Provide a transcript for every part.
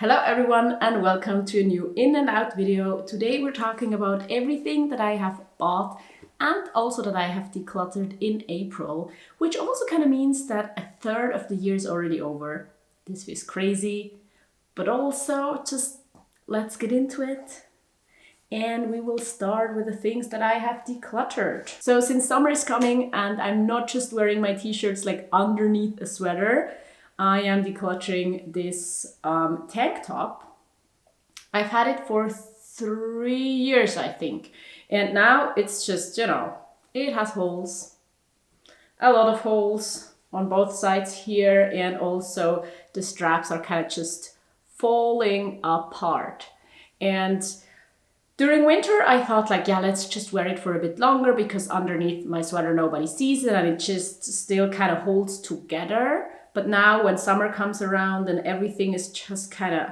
Hello everyone and welcome to a new in and out video. Today we're talking about everything that I have bought and also that I have decluttered in April, which also kind of means that a third of the year is already over. This feels crazy, but also just let's get into it. And we will start with the things that I have decluttered. So since summer is coming and I'm not just wearing my t-shirts like underneath a sweater, I am decluttering this tank top. I've had it for 3 years, I think. And now it's just, it has holes. A lot of holes on both sides here. And also the straps are kind of just falling apart. And during winter, I thought let's just wear it for a bit longer because underneath my sweater, nobody sees it and it just still kind of holds together. But now when summer comes around and everything is just kind of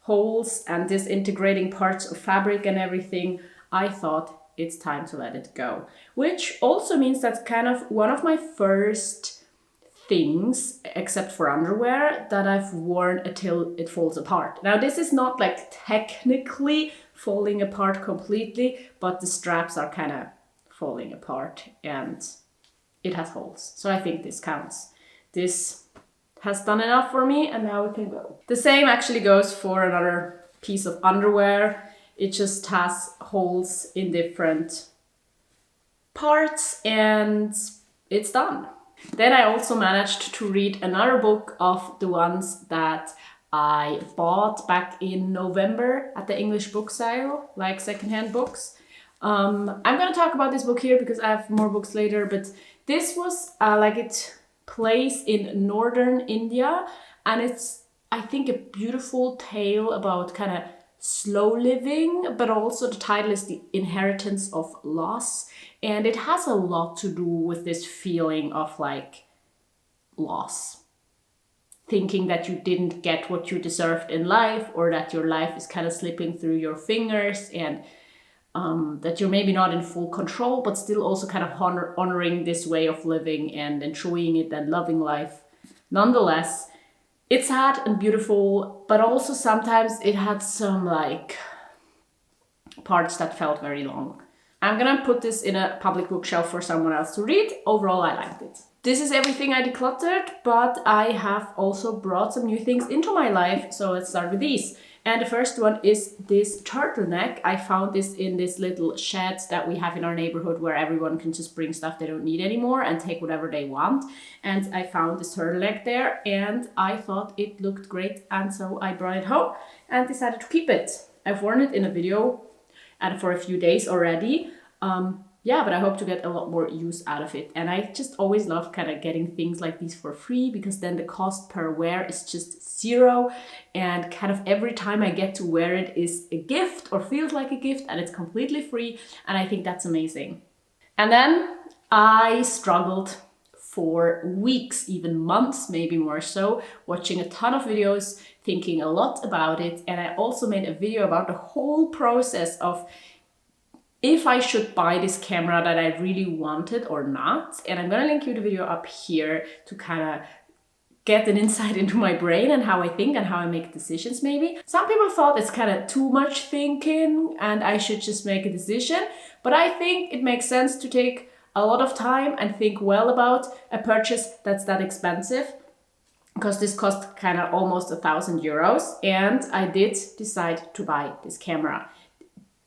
holes and disintegrating parts of fabric and everything, I thought it's time to let it go. Which also means that's kind of one of my first things, except for underwear, that I've worn until it falls apart. Now this is not technically falling apart completely, but the straps are kind of falling apart and it has holes. So I think this counts. This has done enough for me and now we can go. The same actually goes for another piece of underwear. It just has holes in different parts and it's done. Then I also managed to read another book of the ones that I bought back in November at the English book sale, like secondhand books. I'm gonna talk about this book here because I have more books later, but this was it plays in northern India and it's, I think, a beautiful tale about kind of slow living, but also the title is The Inheritance of Loss, and it has a lot to do with this feeling of loss, thinking that you didn't get what you deserved in life or that your life is kind of slipping through your fingers and that you're maybe not in full control, but still also kind of honoring this way of living and enjoying it and loving life. Nonetheless, it's sad and beautiful, but also sometimes it had some parts that felt very long. I'm gonna put this in a public bookshelf for someone else to read. Overall, I liked it. This is everything I decluttered, but I have also brought some new things into my life, so let's start with these. And the first one is this turtleneck. I found this in this little shed that we have in our neighborhood where everyone can just bring stuff they don't need anymore and take whatever they want. And I found this turtleneck there and I thought it looked great. And so I brought it home and decided to keep it. I've worn it in a video and for a few days already. But I hope to get a lot more use out of it. And I just always love kind of getting things like these for free because then the cost per wear is just zero. And kind of every time I get to wear it is a gift or feels like a gift and it's completely free. And I think that's amazing. And then I struggled for weeks, even months, maybe more so, watching a ton of videos, thinking a lot about it. And I also made a video about the whole process of if I should buy this camera that I really wanted or not. And I'm gonna link you the video up here to kind of get an insight into my brain and how I think and how I make decisions maybe. Some people thought it's kind of too much thinking and I should just make a decision. But I think it makes sense to take a lot of time and think well about a purchase that's that expensive, because this cost kind of almost €1,000. And I did decide to buy this camera.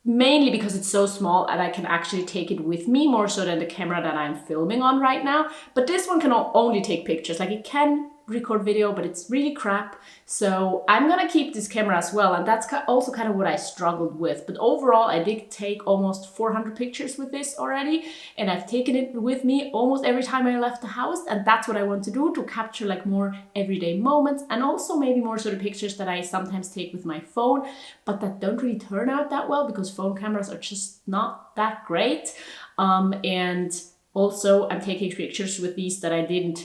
Mainly because it's so small and I can actually take it with me more so than the camera that I'm filming on right now. But this one can only take pictures. It can record video, but it's really crap. So I'm gonna keep this camera as well. And that's also kind of what I struggled with. But overall, I did take almost 400 pictures with this already. And I've taken it with me almost every time I left the house. And that's what I want to do, to capture more everyday moments. And also maybe more sort of pictures that I sometimes take with my phone, but that don't really turn out that well because phone cameras are just not that great. And also, I'm taking pictures with these that I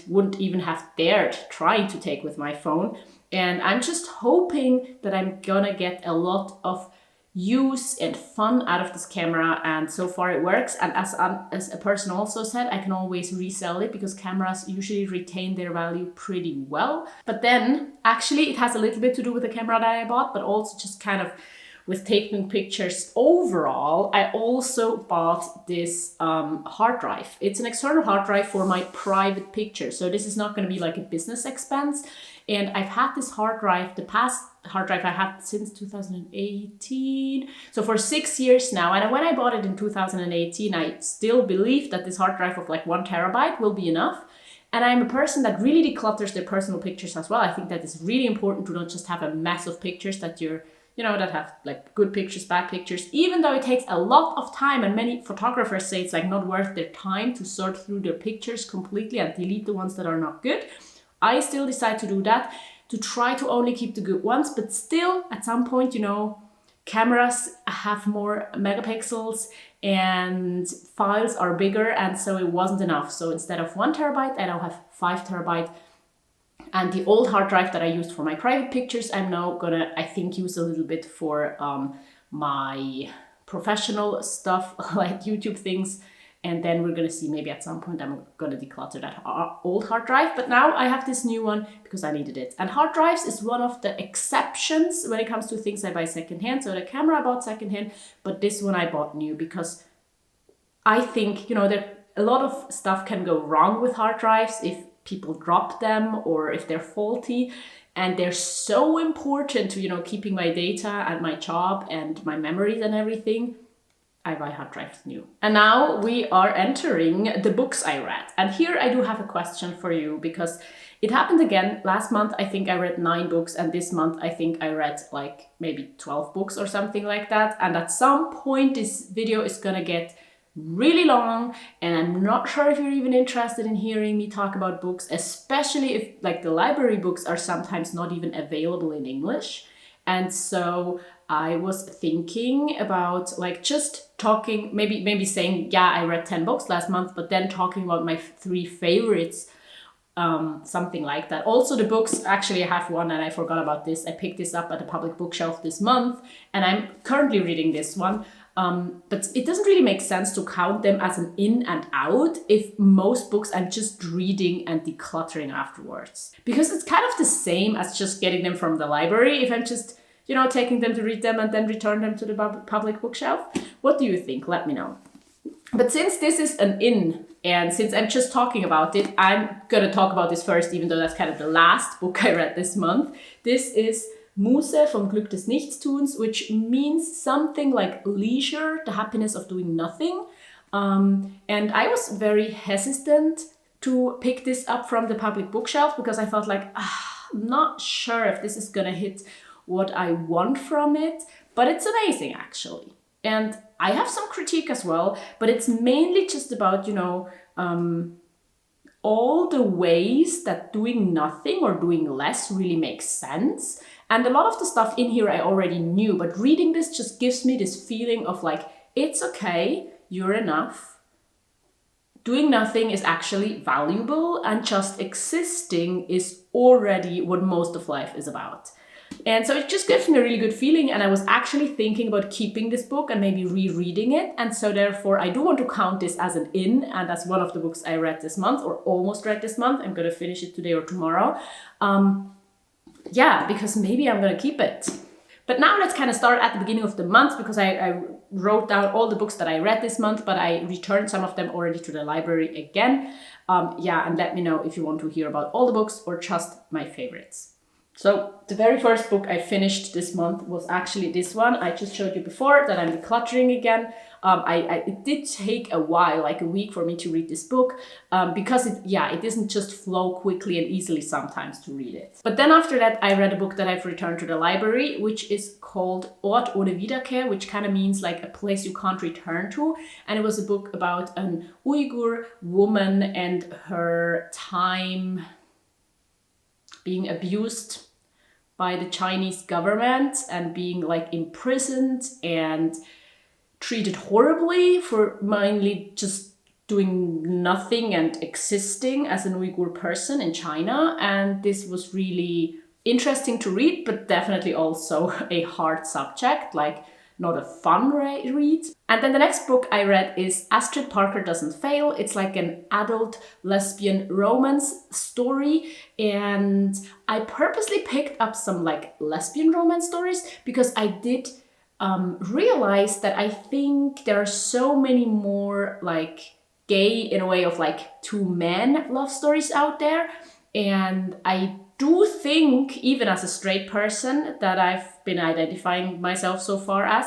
wouldn't even have dared trying to take with my phone. And I'm just hoping that I'm gonna get a lot of use and fun out of this camera, and so far it works. And as a person also said, I can always resell it because cameras usually retain their value pretty well. But then actually it has a little bit to do with the camera that I bought, but also just kind of with taking pictures overall. I also bought this hard drive. It's an external hard drive for my private pictures, so this is not going to be like a business expense. And I've had this hard drive, the past hard drive I had since 2018, so for 6 years now. And when I bought it in 2018, I still believe that this hard drive of like 1 terabyte will be enough. And I'm a person that really declutters their personal pictures as well. I think that it's really important to not just have a mess of pictures that you're, you know, that have like good pictures, bad pictures, even though it takes a lot of time, and many photographers say it's like not worth their time to sort through their pictures completely and delete the ones that are not good. I still decide to do that, to try to only keep the good ones, but still at some point, you know, cameras have more megapixels and files are bigger, and so it wasn't enough. So instead of 1 terabyte, I now have 5 terabyte. And the old hard drive that I used for my private pictures, I'm now gonna, I think, use a little bit for my professional stuff, like YouTube things. And then we're gonna see, maybe at some point I'm gonna declutter that old hard drive. But now I have this new one because I needed it. And hard drives is one of the exceptions when it comes to things I buy secondhand. So the camera I bought secondhand, but this one I bought new because I think, you know, that a lot of stuff can go wrong with hard drives if people drop them or if they're faulty. And they're so important to, you know, keeping my data and my job and my memories and everything. I buy hard drives new. And now we are entering the books I read. And here I do have a question for you, because it happened again. Last month, I think I read 9 books. And this month, I think I read like maybe 12 books or something like that. And at some point, this video is gonna get really long. And I'm not sure if you're even interested in hearing me talk about books, especially if like the library books are sometimes not even available in English. And so I was thinking about like just talking, maybe saying, yeah, I read 10 books last month, but then talking about my 3 favorites, something like that. Also the books, actually I have one and I forgot about this. I picked this up at a public bookshelf this month and I'm currently reading this one. But it doesn't really make sense to count them as an in and out if most books I'm just reading and decluttering afterwards. Because it's kind of the same as just getting them from the library if I'm just, you know, taking them to read them and then return them to the public bookshelf. What do you think? Let me know. But since this is an in, and since I'm just talking about it, I'm gonna talk about this first, even though that's kind of the last book I read this month. This is Muße vom Glück des Nichtstuns, which means something like leisure, the happiness of doing nothing. And I was very hesitant to pick this up from the public bookshelf because I felt like, I'm not sure if this is gonna hit what I want from it, but it's amazing actually. And I have some critique as well, but it's mainly just about, you know, all the ways that doing nothing or doing less really makes sense. And a lot of the stuff in here I already knew, but reading this just gives me this feeling of like, it's okay, you're enough. Doing nothing is actually valuable, and just existing is already what most of life is about. And so it just gives me a really good feeling, and I was actually thinking about keeping this book and maybe rereading it. And so therefore I do want to count this as an in, and as one of the books I read this month, or almost read this month. I'm gonna finish it today or tomorrow. Yeah, because maybe I'm gonna keep it. But now let's kind of start at the beginning of the month, because I wrote down all the books that I read this month, but I returned some of them already to the library again. Yeah, and let me know if you want to hear about all the books or just my favorites. So the very first book I finished this month was actually this one. I just showed you before that I'm decluttering again. It did take a while, like a week, for me to read this book because it doesn't just flow quickly and easily sometimes to read it. But then after that, I read a book that I've returned to the library, which is called Ort ohne Wiederkehr, which kind of means like a place you can't return to. And it was a book about an Uyghur woman and her time being abused by the Chinese government and being like imprisoned and treated horribly for mainly just doing nothing and existing as an Uyghur person in China. And this was really interesting to read, but definitely also a hard subject. Like not a fun read. And then the next book I read is Astrid Parker Doesn't Fail. It's like an adult lesbian romance story. And I purposely picked up some like lesbian romance stories because I did realize that I think there are so many more like gay in a way of like two men love stories out there. And I do think, even as a straight person that I've been identifying myself so far as,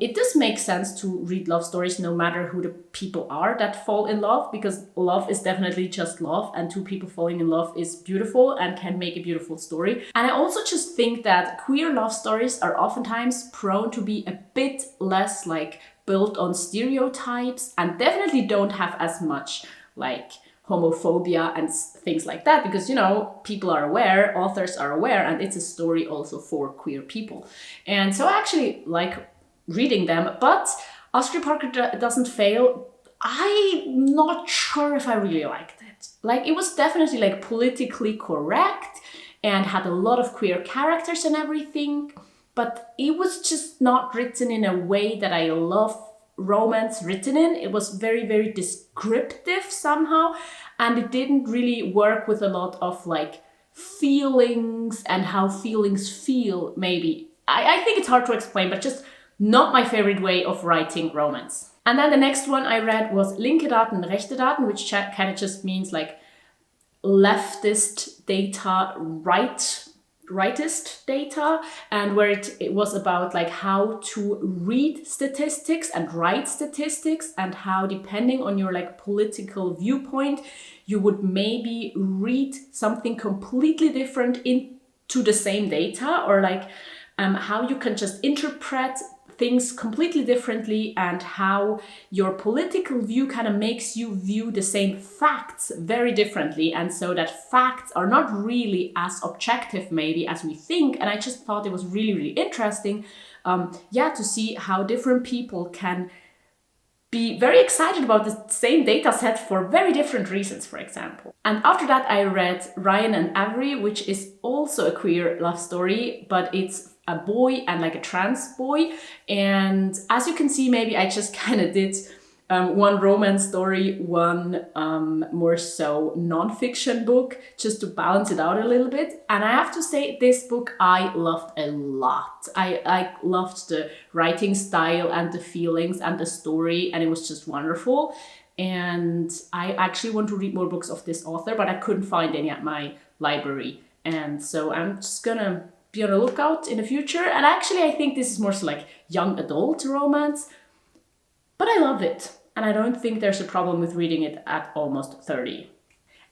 it does make sense to read love stories no matter who the people are that fall in love, because love is definitely just love, and two people falling in love is beautiful and can make a beautiful story. And I also just think that queer love stories are oftentimes prone to be a bit less like built on stereotypes, and definitely don't have as much like homophobia and things like that, because you know, people are aware, authors are aware, and it's a story also for queer people. And so I actually like reading them. But Astrid Parker Doesn't Fail, I'm not sure if I really liked it. Like, it was definitely like politically correct and had a lot of queer characters and everything, but it was just not written in a way that I love romance written in. It was very, very descriptive somehow, and it didn't really work with a lot of like feelings and how feelings feel, maybe. I think it's hard to explain, but just not my favorite way of writing romance. And then the next one I read was Linke Daten, Rechte Daten, which kind of just means like leftist data, rightist data, and where it was about like how to read statistics and write statistics, and how depending on your like political viewpoint, you would maybe read something completely different into the same data, or like how you can just interpret things completely differently, and how your political view kind of makes you view the same facts very differently, and so that facts are not really as objective maybe as we think. And I just thought it was really, really interesting to see how different people can be very excited about the same data set for very different reasons, for example. And after that I read Ryan and Avery, which is also a queer love story, but it's a boy and like a trans boy. And as you can see, maybe I just kind of did one romance story, one more so non-fiction book, just to balance it out a little bit. And I have to say, this book I loved a lot. I loved the writing style and the feelings and the story, and it was just wonderful. And I actually want to read more books of this author, but I couldn't find any at my library. And so I'm just gonna be on the lookout in the future. And actually I think this is more so like young adult romance, but I love it. And I don't think there's a problem with reading it at almost 30.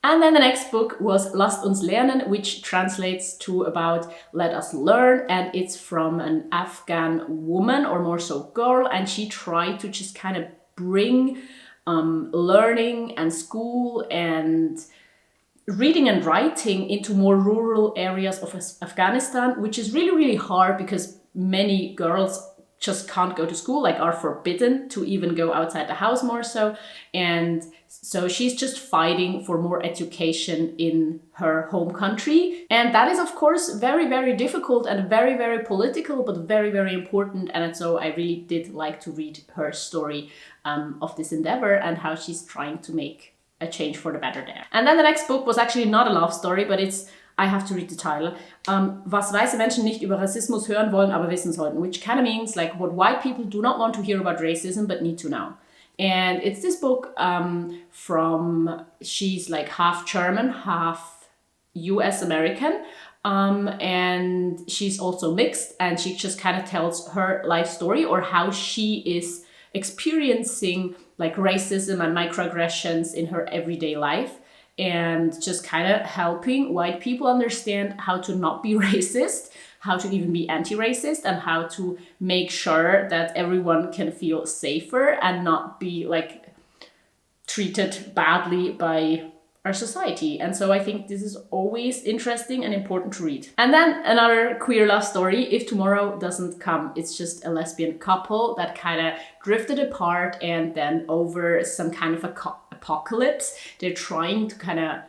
And then the next book was Lasst uns lernen, which translates to about let us learn. And it's from an Afghan woman, or more so girl. And she tried to just kind of bring learning and school and reading and writing into more rural areas of Afghanistan, which is really, really hard because many girls just can't go to school, like are forbidden to even go outside the house more so. And so she's just fighting for more education in her home country. And that is, of course, very, very difficult and very, very political, but very, very important. And so I really did like to read her story of this endeavor and how she's trying to make a change for the better there. And then the next book was actually not a love story, but I have to read the title. Was weiße Menschen nicht über Rassismus hören wollen, aber wissen sollten, which kind of means like what white people do not want to hear about racism, but need to know. And it's this book she's like half German, half US American. And she's also mixed, and she just kind of tells her life story, or how she is experiencing like racism and microaggressions in her everyday life, and just kind of helping white people understand how to not be racist, how to even be anti-racist, and how to make sure that everyone can feel safer and not be like treated badly by our society. And so I think this is always interesting and important to read. And then another queer love story, If Tomorrow Doesn't Come. It's just a lesbian couple that kind of drifted apart, and then over some kind of apocalypse, they're trying to kind of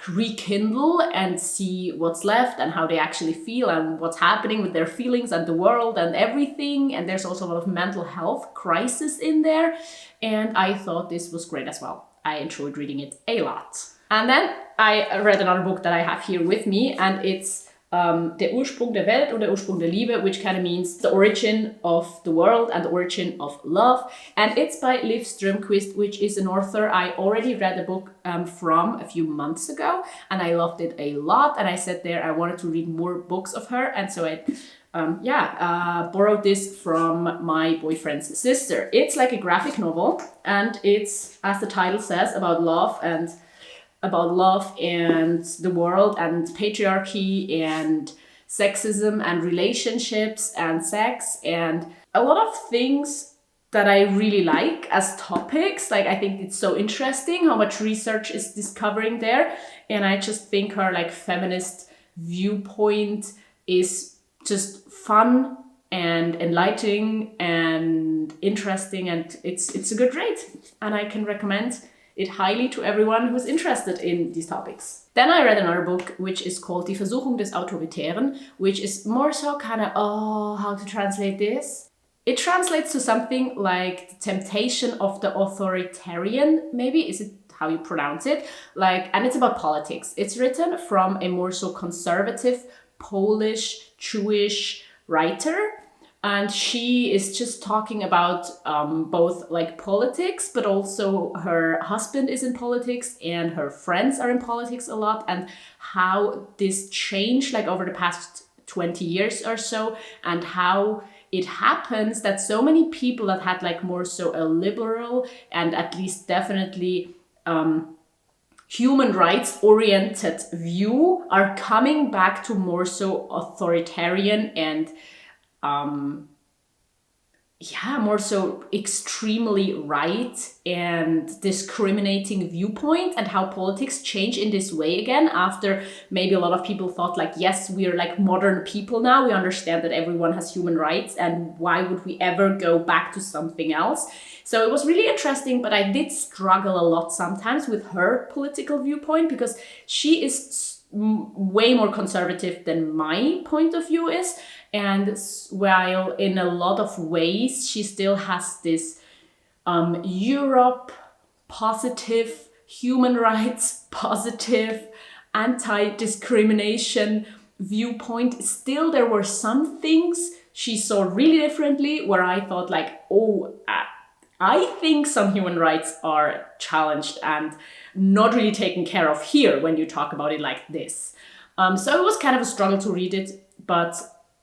rekindle and see what's left and how they actually feel and what's happening with their feelings and the world and everything. And there's also a lot of mental health crisis in there. And I thought this was great as well. I enjoyed reading it a lot. And then I read another book that I have here with me, and it's Der Ursprung der Welt und der Ursprung der Liebe, which kind of means the origin of the world and the origin of love. And it's by Liv Strömquist, which is an author I already read a book from a few months ago, and I loved it a lot. And I said there I wanted to read more books of her, and so I borrowed this from my boyfriend's sister. It's like a graphic novel, and it's, as the title says, about love and the world and patriarchy and sexism and relationships and sex and a lot of things that I really like as topics. Like, I think it's so interesting how much research is discovering there. And I just think her like feminist viewpoint is just fun and enlightening and interesting, and it's a good read, and I can recommend it highly to everyone who's interested in these topics. Then I read another book which is called Die Versuchung des Autoritären, which is more so kind of, how to translate this? It translates to something like the temptation of the authoritarian, maybe, is it how you pronounce it? Like, and it's about politics. It's written from a more so conservative Polish Jewish writer. And she is just talking about both like politics, but also her husband is in politics and her friends are in politics a lot, and how this changed like over the past 20 years or so, and how it happens that so many people that had like more so a liberal and at least definitely human rights oriented view are coming back to more so authoritarian and more so extremely right and discriminating viewpoint, and how politics change in this way again after maybe a lot of people thought like, yes, we're like modern people now, we understand that everyone has human rights, and why would we ever go back to something else? So it was really interesting, but I did struggle a lot sometimes with her political viewpoint, because she is way more conservative than my point of view is. And while in a lot of ways she still has this Europe positive, human rights positive, anti-discrimination viewpoint, still there were some things she saw really differently where I thought like, I think some human rights are challenged and not really taken care of here when you talk about it like this. So it was kind of a struggle to read it, but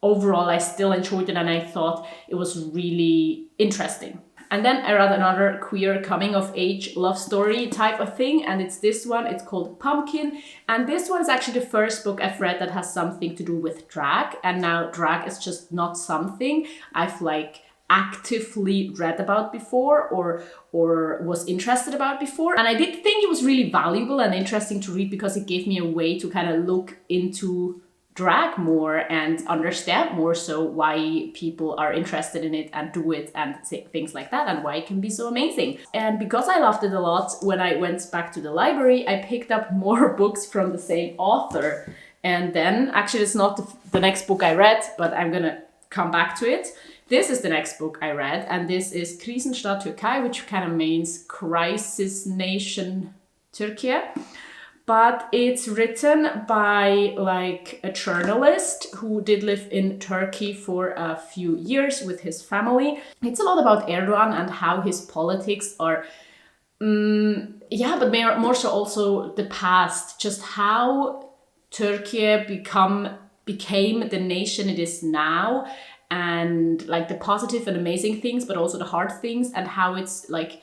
overall I still enjoyed it, and I thought it was really interesting. And then I read another queer coming of age love story type of thing, and it's this one. It's called Pumpkin, and this one is actually the first book I've read that has something to do with drag. And now drag is just not something I've like actively read about before or was interested about before. And I did think it was really valuable and interesting to read, because it gave me a way to kind of look into drag more and understand more so why people are interested in it and do it and things like that, and why it can be so amazing. And because I loved it a lot, when I went back to the library, I picked up more books from the same author. And then, actually it's not the next book I read, but I'm gonna come back to it. This is the next book I read, and this is Krisenstadt Türkei, which kind of means crisis nation Turkey. But it's written by like a journalist who did live in Turkey for a few years with his family. It's a lot about Erdogan and how his politics are, but more so also the past, just how Turkey became the nation it is now, and like the positive and amazing things, but also the hard things, and how it's like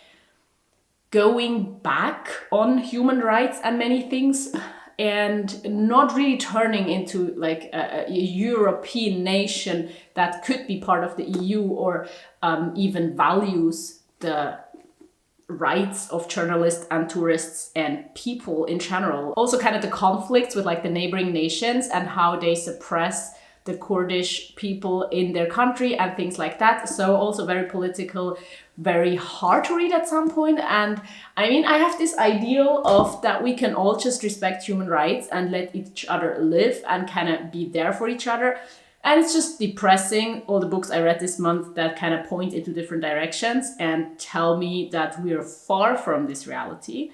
going back on human rights and many things, and not really turning into like a European nation that could be part of the EU or even values the rights of journalists and tourists and people in general. Also kind of the conflicts with like the neighboring nations and how they suppress the Kurdish people in their country and things like that. So also very political, very hard to read at some point. And I mean, I have this ideal of that we can all just respect human rights and let each other live and kind of be there for each other. And it's just depressing, all the books I read this month that kind of point into different directions and tell me that we are far from this reality.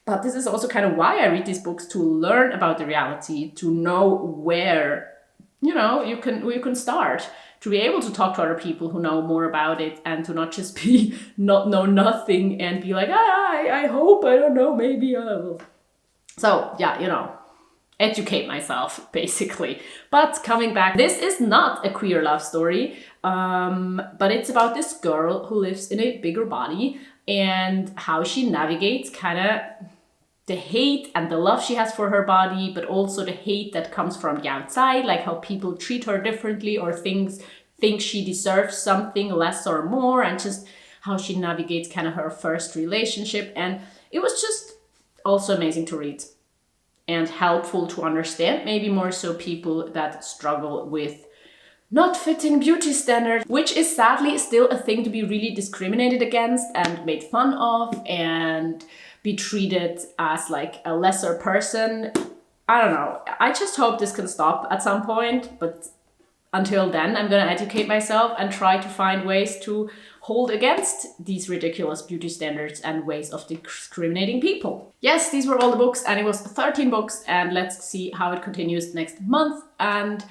But this is also kind of why I read these books, to learn about the reality, to know where, you know, you can start, to be able to talk to other people who know more about it, and to not just be not know nothing and be like, I hope, I don't know, maybe I will. So yeah, you know, educate myself basically. But coming back, this is not a queer love story, but it's about this girl who lives in a bigger body and how she navigates kind of the hate and the love she has for her body, but also the hate that comes from the outside, like how people treat her differently or think she deserves something less or more, and just how she navigates kind of her first relationship. And it was just also amazing to read and helpful to understand, maybe more so people that struggle with not fitting beauty standards, which is sadly still a thing to be really discriminated against and made fun of and be treated as like a lesser person. I don't know. I just hope this can stop at some point, but until then, I'm gonna educate myself and try to find ways to hold against these ridiculous beauty standards and ways of discriminating people. Yes, these were all the books, and it was 13 books, and let's see how it continues next month. And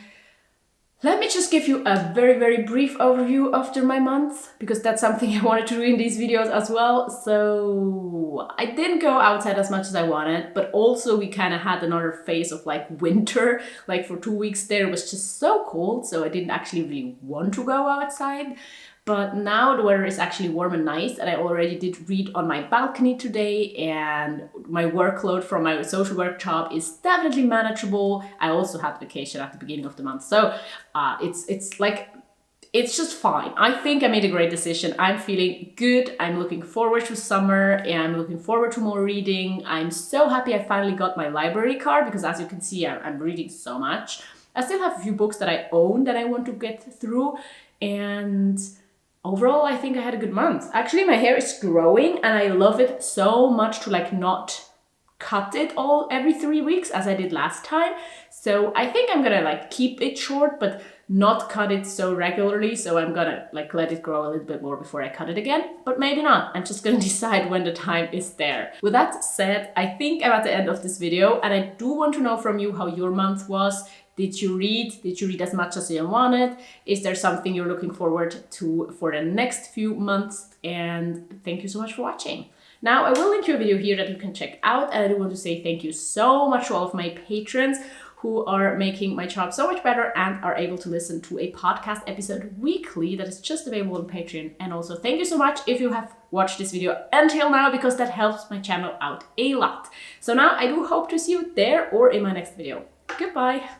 let me just give you a very, very brief overview after my month, because that's something I wanted to do in these videos as well. So I didn't go outside as much as I wanted, but also we kind of had another phase of like winter. Like for 2 weeks there, it was just so cold, so I didn't actually really want to go outside. But now the weather is actually warm and nice, and I already did read on my balcony today, and my workload from my social work job is definitely manageable. I also had vacation at the beginning of the month, so it's just fine. I think I made a great decision. I'm feeling good. I'm looking forward to summer, and I'm looking forward to more reading. I'm so happy I finally got my library card, because as you can see, I'm reading so much. I still have a few books that I own that I want to get through, and overall, I think I had a good month. Actually, my hair is growing and I love it so much to like not cut it all every 3 weeks as I did last time. So I think I'm gonna like keep it short, but not cut it so regularly. So I'm gonna like let it grow a little bit more before I cut it again, but maybe not. I'm just gonna decide when the time is there. With that said, I think I'm at the end of this video, and I do want to know from you how your month was. Did you read? Did you read as much as you wanted? Is there something you're looking forward to for the next few months? And thank you so much for watching. Now, I will link you a video here that you can check out, and I do want to say thank you so much to all of my patrons who are making my job so much better and are able to listen to a podcast episode weekly that is just available on Patreon. And also thank you so much if you have watched this video until now, because that helps my channel out a lot. So now I do hope to see you there or in my next video. Goodbye.